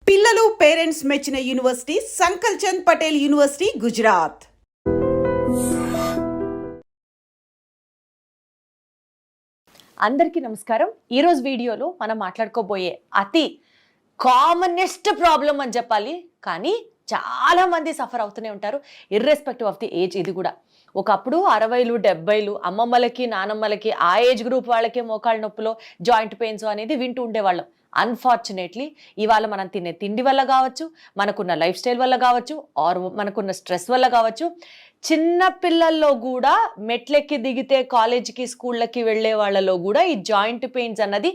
పిల్లలు పేరెంట్స్ మెచ్చిన university సంకల్ Chand Patel university Gujarat. అందరికీ నమస్కారం. ఈరోజు వీడియోలో మనం మాట్లాడుకోబోయే అతి కామనెస్ట్ ప్రాబ్లం అని చెప్పాలి, కానీ చాలా మంది సఫర్ అవుతూనే ఉంటారు ఇర్రెస్పెక్టివ్ ఆఫ్ ది ఏజ్. ఇది కూడా ఒకప్పుడు 60లు 70లు అమ్మమ్మలకి నానమ్మలకి ఆ ఏజ్ గ్రూప్ వాళ్ళకే మోకాళ్ళ నొప్పులో జాయింట్ పెయిన్స్ అనేది వింటూ ఉండేవాళ్ళం. అన్ఫార్చునేట్లీ ఇవాళ మనం తినే తిండి వల్ల కావచ్చు, మనకున్న లైఫ్ స్టైల్ వల్ల కావచ్చు, ఆర్ మనకున్న స్ట్రెస్ వల్ల కావచ్చు, చిన్న పిల్లల్లో కూడా మెట్లెక్కి దిగితే కాలేజీకి స్కూళ్ళకి వెళ్ళే వాళ్ళలో కూడా ఈ జాయింట్ పెయిన్స్ అన్నది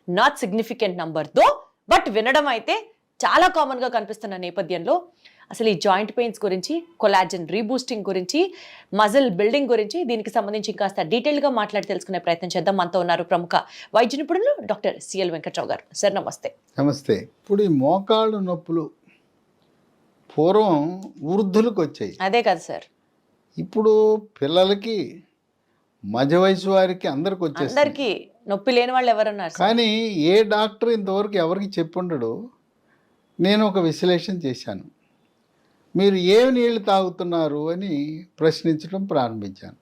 నాట్ సిగ్నిఫికెంట్ నంబర్తో, బట్ వినడం అయితే చాలా కామన్గా కనిపిస్తున్న నేపథ్యంలో అసలు ఈ జాయింట్ పెయిన్స్ గురించి, కొలాజన్ రీబూస్టింగ్ గురించి, మజిల్ బిల్డింగ్ గురించి, దీనికి సంబంధించి కాస్త డీటెయిల్గా మాట్లాడి తెలుసుకునే ప్రయత్నం చేద్దాం. మనతో ఉన్నారు ప్రముఖ వైద్య నిపుణులు డాక్టర్ సిఎల్ వెంకట్రావు గారు. సార్ నమస్తే. నమస్తే. ఇప్పుడు ఈ మోకాళ్ళు నొప్పులు పూర్వం వృద్ధులకు వచ్చాయి, అదే కదా సార్. ఇప్పుడు పిల్లలకి, మధ్య వయసు వారికి అందరికి వచ్చేసి, అందరికీ నొప్పి లేని వాళ్ళు ఎవరున్నారు? కానీ ఏ డాక్టర్ ఇంతవరకు ఎవరికి చెప్పుండడు. నేను ఒక విశ్లేషణ చేశాను. మీరు ఏ నీళ్లు తాగుతున్నారు అని ప్రశ్నించడం ప్రారంభించాను.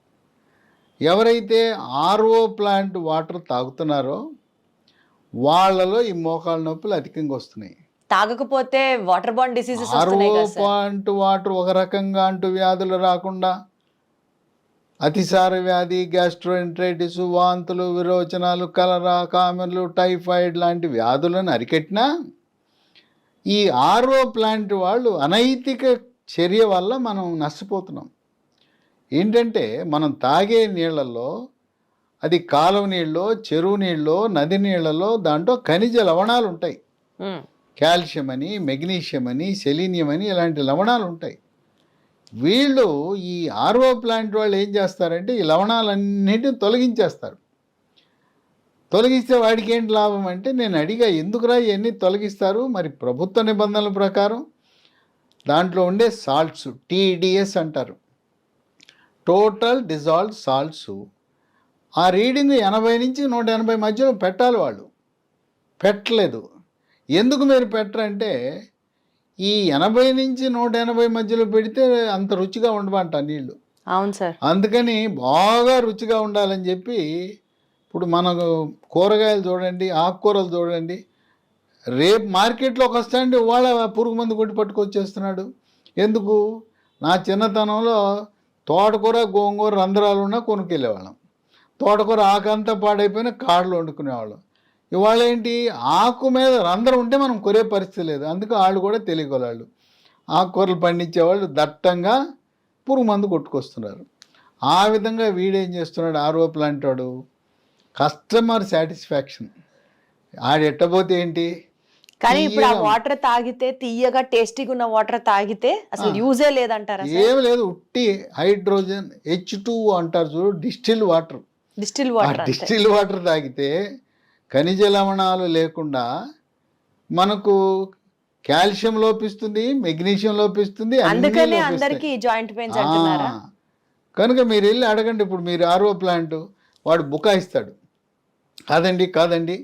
ఎవరైతే ఆర్ఓ ప్లాంట్ వాటర్ తాగుతున్నారో వాళ్ళలో ఈ మోకాళ్ళ నొప్పులు అధికంగా వస్తున్నాయి. తాగకపోతే water bond diseases RO plant water ఒక రకంగా అంటూ వ్యాధులు రాకుండా అతిసార వ్యాధి, గ్యాస్ట్రోఎంట్రైటిస్, వాంతులు, విరోచనాలు, కలరా, కామెర్లు, టైఫాయిడ్ లాంటి వ్యాధులను అరికట్టినా ఈ ఆర్ఓ ప్లాంట్ వాళ్ళు అనైతిక చర్య వల్ల మనం నష్టపోతున్నాం. ఏంటంటే మనం తాగే నీళ్ళల్లో, అది కాలువ నీళ్ళలో, చెరువు నీళ్ళలో, నది నీళ్ళలో దాంట్లో ఖనిజ లవణాలు ఉంటాయి. కాల్షియం అని, మెగ్నీషియం అని, సెలీనియం అని ఇలాంటి లవణాలు ఉంటాయి. వీళ్ళు ఈ ఆర్ఓ ప్లాంట్ వాళ్ళు ఏం చేస్తారంటే ఈ లవణాలన్నిటిని తొలగించేస్తారు. తొలగిస్తే వాడికి ఏంటి లాభం అంటే, నేను అడిగా ఎందుకురా ఇవన్నీ తొలగిస్తారు? మరి ప్రభుత్వ నిబంధనల ప్రకారం దాంట్లో ఉండే సాల్ట్స్, టీడీఎస్ అంటారు, టోటల్ డిజాల్వ్ సాల్ట్స్, ఆ రీడింగ్ 80 నుంచి 180 మధ్యలో పెట్టాలి. వాళ్ళు పెట్టలేదు. ఎందుకు మీరు పెట్టరంటే, ఈ 80 నుంచి 180 మధ్యలో పెడితే అంత రుచిగా ఉండమంట నీళ్ళు. అవును సార్. అందుకని బాగా రుచిగా ఉండాలని చెప్పి ఇప్పుడు మనకు కూరగాయలు చూడండి, ఆకుకూరలు చూడండి, రేపు మార్కెట్లోకి వస్తాండి వాళ్ళ పురుగు మందు కొట్టి పట్టుకొచ్చేస్తున్నాడు. ఎందుకు? నా చిన్నతనంలో తోటకూర, గోంగూర రంధ్రాలు ఉన్నా కొనుక్కెళ్ళేవాళ్ళం. తోటకూర ఆకంతా పాడైపోయినా కాడలు వండుకునేవాళ్ళం. ఇవాళ ఏంటి, ఆకు మీద రంధ్రం ఉంటే మనం కొరే పరిస్థితి లేదు. అందుకు వాళ్ళు కూడా తెలియగలవాళ్ళు. ఆకుకూరలు పండించేవాళ్ళు దట్టంగా పురుగు మందు కొట్టుకొస్తున్నారు. ఆ విధంగా వీడేం చేస్తున్నాడు, ఆర్ఓ ప్లాంట్ వాడు కస్టమర్ సాటిస్ఫాక్షన్ ఆడెట్టబోతే ఏంటి. కానీ ఇప్పుడు ఆ వాటర్ తాగితే, తీయగా టేస్టీగా ఉన్న వాటర్ తాగితే అసలు యూజే లేదంటారా? ఏం లేదు, ఉట్టి హైడ్రోజన్ H2 అంటారు చూడు, డిస్టిల్ వాటర్. డిస్టిల్ వాటర్ తాగితే ఖనిజ లవణాలు లేకుండా మనకు కాల్షియం లోపిస్తుంది, మెగ్నీషియం లోపిస్తుంది, అందుకనే అందరికీ జాయింట్ పెయిన్స్ అంటున్నారా? కనుక మీరు వెళ్ళి అడగండి. ఇప్పుడు మీరు ఆర్ఓ ప్లాంట్ వాడు బుకాయిస్తాడు, కాదండి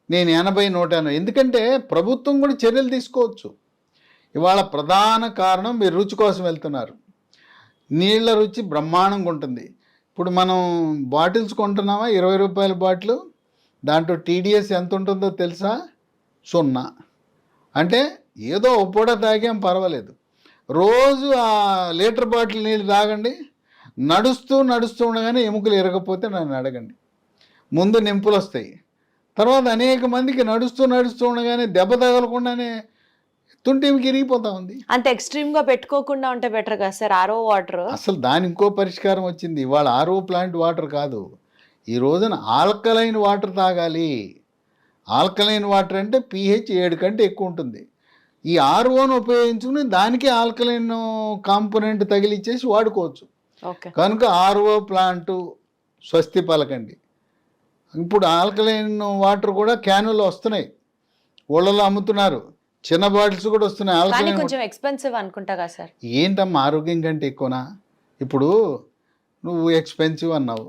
నేను 80 180. ఎందుకంటే ప్రభుత్వం కూడా చర్యలు తీసుకోవచ్చు. ఇవాళ ప్రధాన కారణం మీరు రుచి కోసం వెళ్తున్నారు. నీళ్ళ రుచి బ్రహ్మాండంగా ఉంటుంది. ఇప్పుడు మనం బాటిల్స్ కొంటున్నామా, 20 రూపాయల బాటిల్, దాంట్లో టీడీఎస్ ఎంత ఉంటుందో తెలుసా? 0. అంటే ఏదో పూట తాగాం పర్వాలేదు. రోజు ఆ లీటర్ బాటిల్ నీళ్ళు తాగండి. నడుస్తూ ఉండగానే ఎముకలు ఇరగకపోతే నన్ను అడగండి. ముందు నింపులు వస్తాయి, తర్వాత అనేక మందికి నడుస్తూ ఉండగానే దెబ్బ తగలకుండానే తుంటికి ఇరిగిపోతా ఉంది. అంత ఎక్స్ట్రీమ్గా పెట్టుకోకుండా ఉంటే బెటర్ కదా సార్ ఆర్ఓ వాటర్. అసలు దాని ఇంకో పరిష్కారం వచ్చింది. ఇవాళ ఆర్ఓ ప్లాంట్ వాటర్ కాదు, ఈ రోజున ఆల్కలైన్ వాటర్ తాగాలి. ఆల్కలైన్ వాటర్ అంటే pH 7 కంటే ఎక్కువ ఉంటుంది. ఈ ఆర్ఓను ఉపయోగించుకుని దానికి ఆల్కలైన్ కాంపోనెంట్ తగిలిచ్చేసి వాడుకోవచ్చు. కనుక ఆర్ఓ ప్లాంట్ స్వస్తి పలకండి. ఇప్పుడు ఆల్కలైన్ వాటర్ కూడా క్యానులు వస్తున్నాయి, ఊళ్ళలో అమ్ముతున్నారు. చిన్న బాటిల్స్ కూడా వస్తున్నాయి. ఆల్కలైన్ కొంచెం ఎక్స్పెన్సివ్ అనుకుంటా కదా సార్. ఏంటమ్మా ఆరోగ్యం కంటే ఎక్కువనా? ఇప్పుడు నువ్వు ఎక్స్పెన్సివ్ అన్నావు,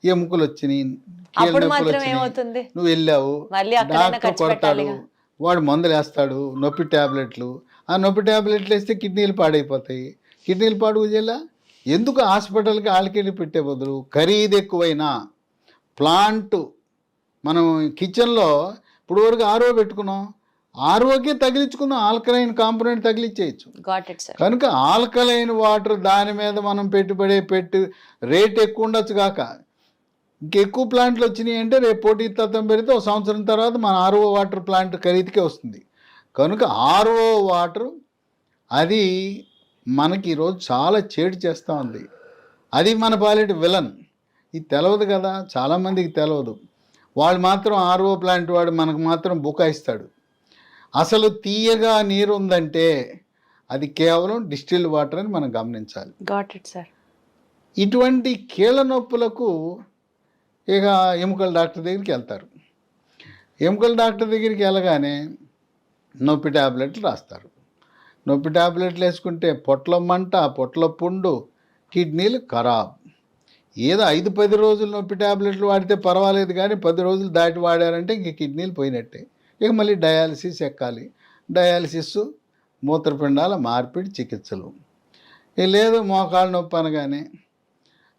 ఎముకలు వచ్చినాయి, నువ్వు వెళ్ళావు, డాక్టర్ కొడతాడు, వాడు మందులు వేస్తాడు, నొప్పి ట్యాబ్లెట్లు. ఆ నొప్పి ట్యాబ్లెట్లు వేస్తే కిడ్నీలు పాడైపోతాయి. కిడ్నీలు పాడు చేయాల. ఎందుకు హాస్పిటల్కి ఆళ్ళకెళ్ళి పెట్టే బదులు ఖరీదు ఎక్కువైనా ప్లాంట్ మనం కిచెన్లో ఇప్పుడు వరకు ఆర్ఓ పెట్టుకున్నాం, ఆర్ఓకే తగిలించుకున్నాం, ఆల్కలైన్ కాంపోనెంట్ తగిలించేయచ్చు. Got it sir. కనుక ఆల్కలైన్ వాటర్ దాని మీద మనం పెట్టి రేట్ ఎక్కువ ఉండొచ్చు కాక ఇంకెక్కువ ప్లాంట్లు వచ్చినాయి అంటే రేపు పోటీ తత్వం పెడితే ఒక సంవత్సరం తర్వాత మన ఆర్ఓ వాటర్ ప్లాంట్ ఖరీదుకే వస్తుంది. కనుక ఆర్ఓ వాటర్ అది మనకి ఈరోజు చాలా చేటు చేస్తూ ఉంది. అది మన పాలిటి విలన్. ఇది తెలవదు కదా, చాలామందికి తెలవదు. వాళ్ళు మాత్రం ఆర్ఓ ప్లాంట్ వాడు మనకు మాత్రం బుకాయిస్తాడు. అసలు తీయగా నీరు ఉందంటే అది కేవలం డిస్టిల్డ్ వాటర్ అని మనం గమనించాలి. Got it sir. ఇటువంటి కీళ్ళ నొప్పులకు ఇక ఎముకల డాక్టర్ దగ్గరికి వెళ్తారు. ఎముకల డాక్టర్ దగ్గరికి వెళ్ళగానే నొప్పి ట్యాబ్లెట్లు రాస్తారు. నొప్పి ట్యాబ్లెట్లు వేసుకుంటే పొట్ల మంట, పొట్ల పుండు, కిడ్నీలు ఖరాబ్. ఏదో 5-10 రోజులు నొప్పి ట్యాబ్లెట్లు వాడితే పర్వాలేదు, కానీ 10 రోజులు దాటి వాడారంటే ఇంక కిడ్నీలు పోయినట్టే. ఇక మళ్ళీ డయాలసిస్ ఎక్కాలి. డయాలసిస్, మూత్రపిండాల మార్పిడి చికిత్సలు. లేదు మోకాళ్ళ నొప్పి అనగానే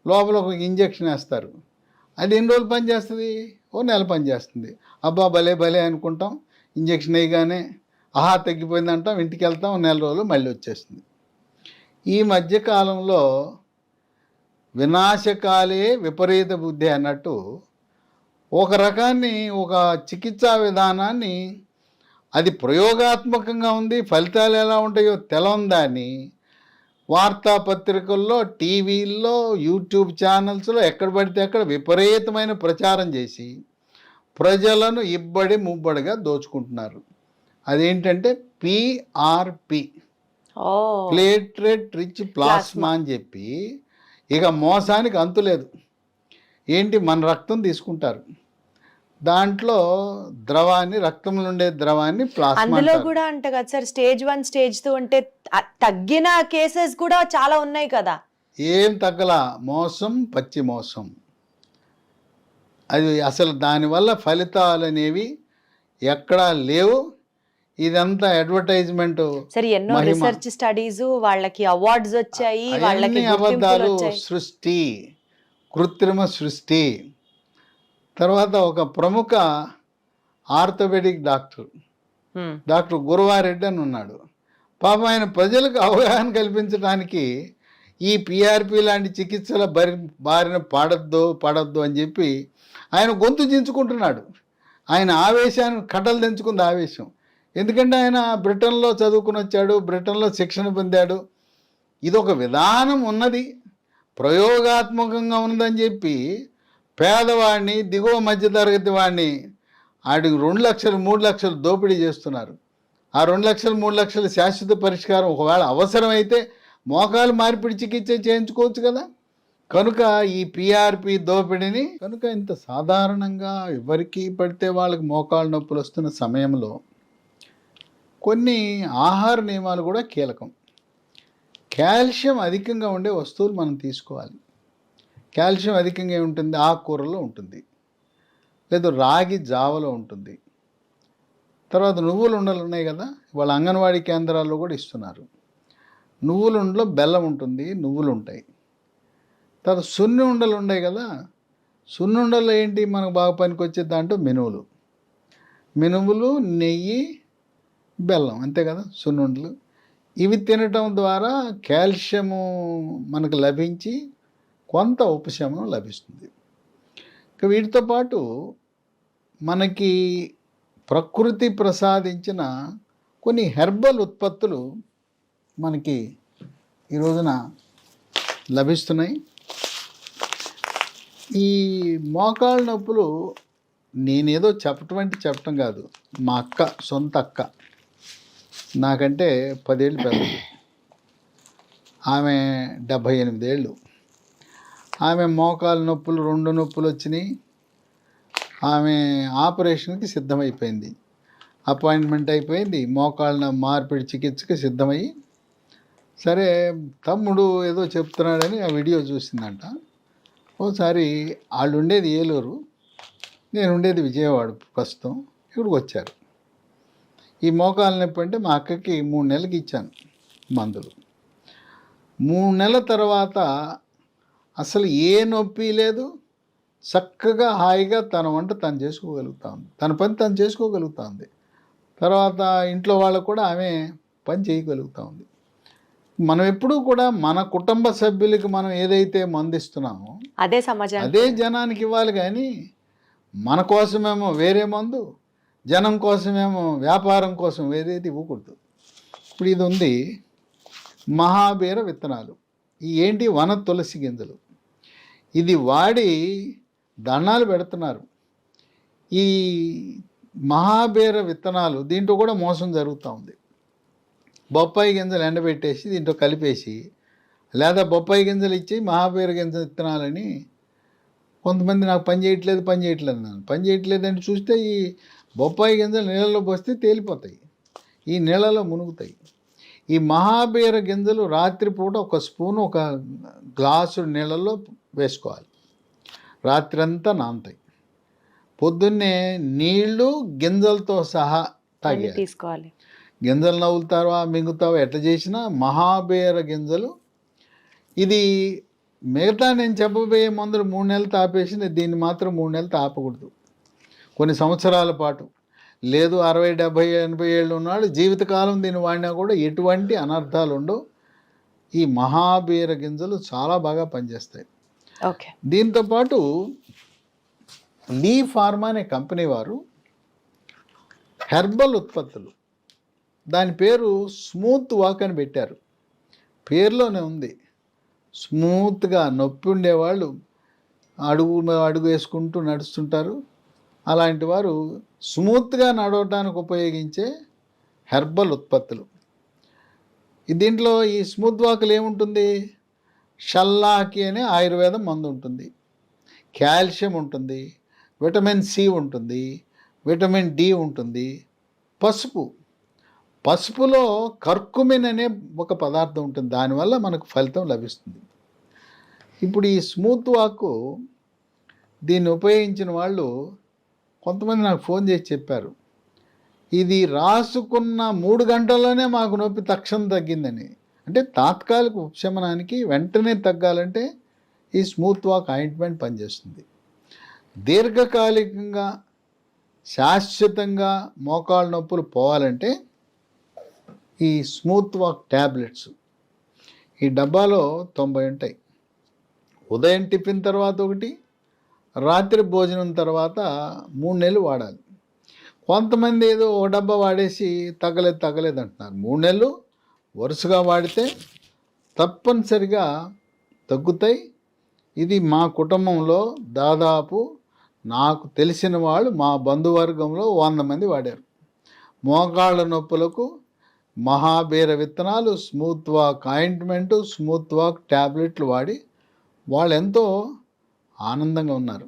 లోపల ఒక ఇంజక్షన్ వేస్తారు. అది ఎన్ని రోజులు పనిచేస్తుంది? ఓ నెల పనిచేస్తుంది. అబ్బా భలే భలే అనుకుంటాం. ఇంజక్షన్ వేయగానే ఆహా తగ్గిపోయింది అంటాం, ఇంటికి వెళ్తాం, నెల రోజులు మళ్ళీ వచ్చేస్తుంది. ఈ మధ్యకాలంలో వినాశకాలే విపరీత బుద్ధి అన్నట్టు ఒక రకాన్ని, ఒక చికిత్సా విధానాన్ని, అది ప్రయోగాత్మకంగా ఉంది, ఫలితాలు ఎలా ఉంటాయో తెలందాన్ని వార్తాపత్రికల్లో, టీవీల్లో, యూట్యూబ్ ఛానల్స్లో ఎక్కడ పడితే అక్కడ విపరీతమైన ప్రచారం చేసి ప్రజలను ఇబ్బడి ముబ్బడిగా దోచుకుంటున్నారు. అదేంటంటే పిఆర్పి, ప్లేట్లెట్ రిచ్ ప్లాస్మా అని చెప్పి ఇక మోసానికి అంతులేదు. ఏంటి, మన రక్తం తీసుకుంటారు, దాంట్లో ద్రవాన్ని, రక్తంలో ఉండే ద్రవాన్ని ప్లాస్మా. అందులో కూడా అంట కదా సార్, స్టేజ్ 1 స్టేజ్ 2 అంటే తగ్గిన కేసెస్ కూడా చాలా ఉన్నాయి కదా. ఏం తగ్గలా, మోసం, పచ్చి మోసం. అది అసలు దానివల్ల ఫలితాలు అనేవి ఎక్కడా లేవు. ఇదంతా అడ్వర్టైజ్మెంట్. సరే, ఎన్నో రీసెర్చ్ స్టడీస్, వాళ్ళకి అవార్డ్స్ వచ్చాయి, వాళ్ళకి అబద్ధాలు, సృష్టి, కృత్రిమ సృష్టి. తర్వాత ఒక ప్రముఖ ఆర్థోపెడిక్ డాక్టర్ గురువారెడ్డి అని ఉన్నాడు. పాపం ఆయన ప్రజలకు అవగాహన కల్పించడానికి ఈ పిఆర్పి లాంటి చికిత్సల బారిన పడద్దు అని చెప్పి ఆయన గొంతు దించుకుంటున్నాడు. ఆయన ఆవేశాన్ని కట్టలు దించుకుంది ఆవేశం. ఎందుకంటే ఆయన బ్రిటన్లో చదువుకుని వచ్చాడు, బ్రిటన్లో శిక్షణ పొందాడు. ఇదొక విధానం ఉన్నది, ప్రయోగాత్మకంగా ఉందని చెప్పి పేదవాడిని, దిగువ మధ్యతరగతి వాడిని ఆడికి 2 లక్షలు 3 లక్షలు దోపిడీ చేస్తున్నారు. ఆ 2 లక్షలు 3 లక్షల శాశ్వత పరిష్కారం ఒకవేళ అవసరమైతే మోకాలు మార్పిడి చికిత్స చేయించుకోవచ్చు కదా. కనుక ఈ పిఆర్పి దోపిడీని కనుక ఇంత సాధారణంగా ఎవరికి పడితే వాళ్ళకి మోకాలు నొప్పులు వస్తున్న సమయంలో కొన్ని ఆహార నియమాలు కూడా కీలకం. కాల్షియం అధికంగా ఉండే వస్తువులు మనం తీసుకోవాలి. కాల్షియం అధికంగా ఉంటుంది, ఆకుకూరలో ఉంటుంది, లేదు రాగి జావలో ఉంటుంది. తర్వాత నువ్వుల ఉండలు ఉన్నాయి కదా, వాళ్ళ అంగన్వాడీ కేంద్రాల్లో కూడా ఇస్తున్నారు. నువ్వుల ఉండలో బెల్లం ఉంటుంది, నువ్వులు ఉంటాయి. తర్వాత సున్ని ఉండలు ఉన్నాయి కదా, సున్ని ఉండలు ఏంటి మనకు బాగా పనికి వచ్చే దాంట్లో మినుములు, నెయ్యి, బెల్లం, అంతే కదా సున్ని ఉండలు. ఇవి తినటం ద్వారా కాల్షియము మనకు లభించి కొంత ఉపశమనం లభిస్తుంది. ఇక వీటితో పాటు మనకి ప్రకృతి ప్రసాదించిన కొన్ని హెర్బల్ ఉత్పత్తులు మనకి ఈ రోజున లభిస్తున్నాయి. ఈ మోకాళ్ళ నొప్పులు నేనేదో చెప్పటం కాదు, మా సొంత అక్క నాకంటే 10 ఏళ్ళు పెద్దది. ఆమె 78 ఏళ్ళు. ఆమె మోకాలు నొప్పులు 2 నొప్పులు వచ్చినాయి. ఆమె ఆపరేషన్కి సిద్ధమైపోయింది, అపాయింట్మెంట్ అయిపోయింది, మోకాళ్ళ మార్పిడి చికిత్సకి సిద్ధమయ్యి. సరే తమ్ముడు ఏదో చెప్తున్నాడని ఆ వీడియో చూసిందంట. ఓసారి వాళ్ళు ఉండేది ఏలూరు, నేను ఉండేది విజయవాడ, ప్రస్తుతం ఇక్కడికి వచ్చారు. ఈ మోకాలు నొప్పి అంటే మా అక్కకి 3 నెలలకి ఇచ్చాను మందులు. 3 నెలల తర్వాత అసలు ఏ నొప్పి లేదు, చక్కగా హాయిగా తన వంట తను చేసుకోగలుగుతా ఉంది, తన పని తను చేసుకోగలుగుతా ఉంది. తర్వాత ఇంట్లో వాళ్ళకు కూడా ఆమె పని చేయగలుగుతూ ఉంది. మనం ఎప్పుడూ కూడా మన కుటుంబ సభ్యులకి మనం ఏదైతే మందు ఇస్తున్నామో అదే సమాజానికి అదే జనానికి ఇవ్వాలి, కానీ మన కోసమేమో వేరే మందు, జనం కోసమేమో వ్యాపారం కోసం ఏదైతే ఇవ్వకూడదు. ఇప్పుడు ఇది ఉంది మహాబీర విత్తనాలు, ఈ ఏంటి వన తులసి గింజలు. ఇది వాడి దండాలు పెడుతున్నారు. ఈ మహాబీర విత్తనాలు దీంట్లో కూడా మోసం జరుగుతూ ఉంది. బొప్పాయి గింజలు ఎండబెట్టేసి దీంట్లో కలిపేసి, లేదా బొప్పాయి గింజలు ఇచ్చి మహాబీర గింజ విత్తనాలని కొంతమంది నాకు పని చేయట్లేదు అన్నాను. పని చేయట్లేదని చూస్తే ఈ బొప్పాయి గింజలు నీళ్ళలో పోస్తే తేలిపోతాయి, ఈ నీళ్ళలో మునుగుతాయి. ఈ మహాబీర గింజలు రాత్రిపూట 1 స్పూను 1 గ్లాసు నీళ్ళలో వేసుకోవాలి, రాత్రి అంతా నానతాయి. పొద్దున్నే నీళ్లు గింజలతో సహా తాగేయాలి. తీసుకోవాలి. గింజలు నవ్వులుతావా మింగుతావా ఎట్లా చేసినా మహాబీర గింజలు. ఇది మిగతా నేను చెప్పబోయే మందులు 3 నెలలు తాపేసి దీన్ని మాత్రం 3 నెలలు తాపకూడదు, కొన్ని సంవత్సరాల పాటు. లేదు 60, 70, 80 ఏళ్ళు ఉన్నాడు జీవితకాలం దీన్ని వాడినా కూడా ఎటువంటి అనర్థాలు ఉండవు. ఈ మహాబీర గింజలు చాలా బాగా పనిచేస్తాయి. ఓకే. దీంతోపాటు లీ ఫార్మా అనే కంపెనీ వారు హెర్బల్ ఉత్పత్తులు, దాని పేరు స్మూత్ వాక్ అని పెట్టారు. పేరులోనే ఉంది, స్మూత్గా నొప్పి ఉండేవాళ్ళు అడుగు వేసుకుంటూ నడుస్తుంటారు, అలాంటి వారు స్మూత్గా నడవటానికి ఉపయోగించే హెర్బల్ ఉత్పత్తులు. దీంట్లో ఈ స్మూత్ వాకులు ఏముంటుంది, షల్లాకి అనే ఆయుర్వేదం మందు ఉంటుంది, కాల్షియం ఉంటుంది, విటమిన్ సి ఉంటుంది, విటమిన్ డి ఉంటుంది, పసుపులో కర్కుమిన్ అనే ఒక పదార్థం ఉంటుంది, దానివల్ల మనకు ఫలితం లభిస్తుంది. ఇప్పుడు ఈ స్మూత్ వాక్ దీన్ని ఉపయోగించిన వాళ్ళు కొంతమంది నాకు ఫోన్ చేసి చెప్పారు, ఇది రాసుకున్న 3 గంటల్లోనే మాకు నొప్పి తక్షణం తగ్గిందని. అంటే తాత్కాలిక ఉపశమనానికి వెంటనే తగ్గాలంటే ఈ స్మూత్ వాక్ ఆయింట్మెంట్ పనిచేస్తుంది. దీర్ఘకాలికంగా శాశ్వతంగా మోకాళ్ళ నొప్పులు పోవాలంటే ఈ స్మూత్ వాక్ ట్యాబ్లెట్స్, ఈ డబ్బాలో 90 ఉంటాయి. ఉదయం టిఫిన్ తర్వాత ఒకటి, రాత్రి భోజనం తర్వాత 3 నెలలు వాడాలి. కొంతమంది ఏదో 1 డబ్బా వాడేసి తగ్గలేదు అంటున్నారు. 3 నెలలు వరుసగా వాడితే తప్పనిసరిగా తగ్గుతాయి. ఇది మా కుటుంబంలో దాదాపు నాకు తెలిసిన వాళ్ళు మా బంధువర్గంలో 100 మంది వాడారు. మోకాళ్ళ నొప్పులకు మహాబీర విత్తనాలు, smooth walk ointment, smooth walk ట్యాబ్లెట్లు వాడి వాళ్ళు ఎంతో ఆనందంగా ఉన్నారు.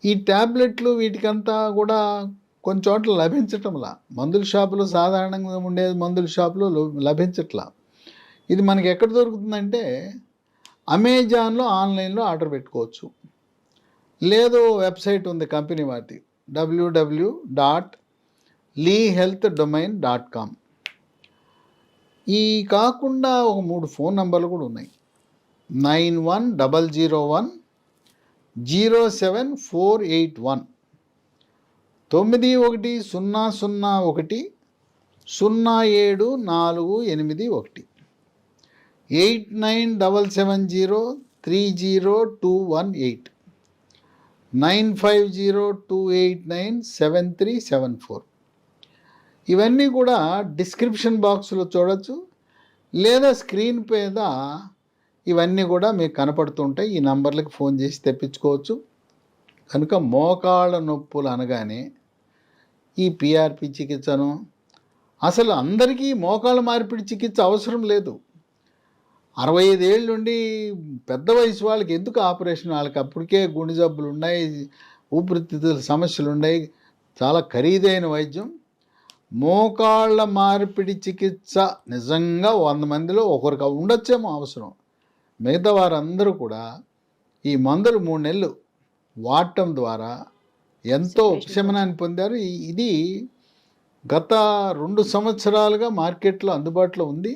ఈ ట్యాబ్లెట్లు వీటికంతా కూడా కొన్ని చోట్ల లభించటంలా, మందుల షాపులో సాధారణంగా ఉండే మందుల షాపులో లభించట్లా. ఇది మనకి ఎక్కడ దొరుకుతుందంటే అమెజాన్లో ఆన్లైన్లో ఆర్డర్ పెట్టుకోవచ్చు, లేదు వెబ్సైట్ ఉంది కంపెనీ వాటి www.leehealthdomain.com. ఈ కాకుండా ఒక 3 ఫోన్ నంబర్లు కూడా ఉన్నాయి, 9100107481, 9100107481, 8977030218, 9502897374. ఇవన్నీ కూడా డిస్క్రిప్షన్ బాక్స్లో చూడొచ్చు, లేదా స్క్రీన్ మీద ఇవన్నీ కూడా మీకు కనపడుతుంటాయి. ఈ నంబర్లకు ఫోన్ చేసి తెప్పించుకోవచ్చు. కనుక మోకాళ్ళ నొప్పులు అనగానే ఈ పిఆర్పి చికిత్సను, అసలు అందరికీ మోకాళ్ళ మార్పిడి చికిత్స అవసరం లేదు. 65 ఏళ్ళ నుండి పెద్ద వయసు వాళ్ళకి ఎందుకు ఆపరేషన్, వాళ్ళకి అప్పటికే గుండె జబ్బులు ఉన్నాయి, ఊపిరితిత్తుల సమస్యలు ఉన్నాయి, చాలా ఖరీదైన వైద్యం. మోకాళ్ళ మార్పిడి చికిత్స నిజంగా 100 మందిలో ఒకరికి ఉండొచ్చేమో అవసరం. మిగతా వారందరూ కూడా ఈ మందులు 3 నెలలు వాడటం ద్వారా ఎంతో ఉపశమనాన్ని పొందారు. ఇది గత 2 సంవత్సరాలుగా మార్కెట్లో అందుబాటులో ఉంది.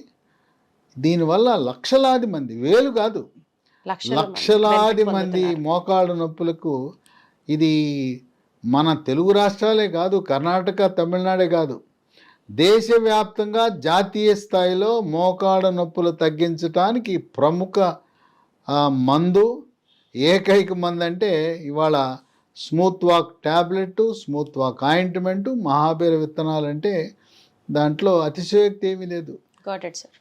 దీనివల్ల లక్షలాది మంది, వేలు కాదు, లక్షలాది మంది మోకాళ్ళ నొప్పులకు, ఇది మన తెలుగు రాష్ట్రాలే కాదు, కర్ణాటక, తమిళనాడే కాదు, దేశవ్యాప్తంగా జాతీయ స్థాయిలో మోకాళ్ళ నొప్పులు తగ్గించడానికి ప్రముఖ మందు, ఏకైక మందు అంటే ఇవాళ smooth walk tablet, smooth walk ointment, మహాబీర విత్తనాలు అంటే దాంట్లో అతిశయోక్తి ఏమీ లేదు. Got it sir.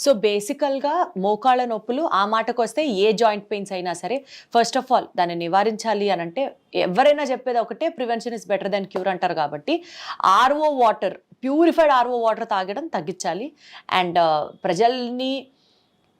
సో బేసికల్గా మోకాళ్ళ నొప్పులు ఆ మాటకు వస్తే ఏ జాయింట్ పెయిన్స్ అయినా సరే ఫస్ట్ ఆఫ్ ఆల్ దాన్ని నివారించాలి అని అంటే ఎవరైనా చెప్పేది ఒకటే, prevention is better than cure అంటారు. కాబట్టి RO water, purified RO water తాగడం తగ్గించాలి. అండ్ ప్రజల్ని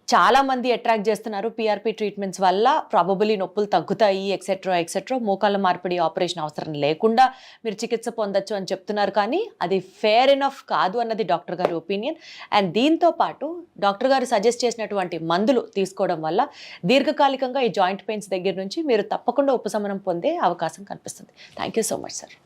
చాలామంది అట్రాక్ట్ చేస్తున్నారు పిఆర్పి ట్రీట్మెంట్స్ వల్ల, ప్రాబబులీ నొప్పులు తగ్గుతాయి ఎక్సెట్రా. మోకాళ్ళ మార్పిడి ఆపరేషన్ అవసరం లేకుండా మీరు చికిత్స పొందొచ్చు అని చెప్తున్నారు. కానీ అది ఫేర్ ఎనఫ్ కాదు అన్నది డాక్టర్ గారి ఒపీనియన్. అండ్ దీంతో పాటు డాక్టర్ గారు సజెస్ట్ చేసినటువంటి మందులు తీసుకోవడం వల్ల దీర్ఘకాలికంగా ఈ జాయింట్ పెయిన్స్ దగ్గర నుంచి మీరు తప్పకుండా ఉపశమనం పొందే అవకాశం కనిపిస్తుంది. Thank you so much sir.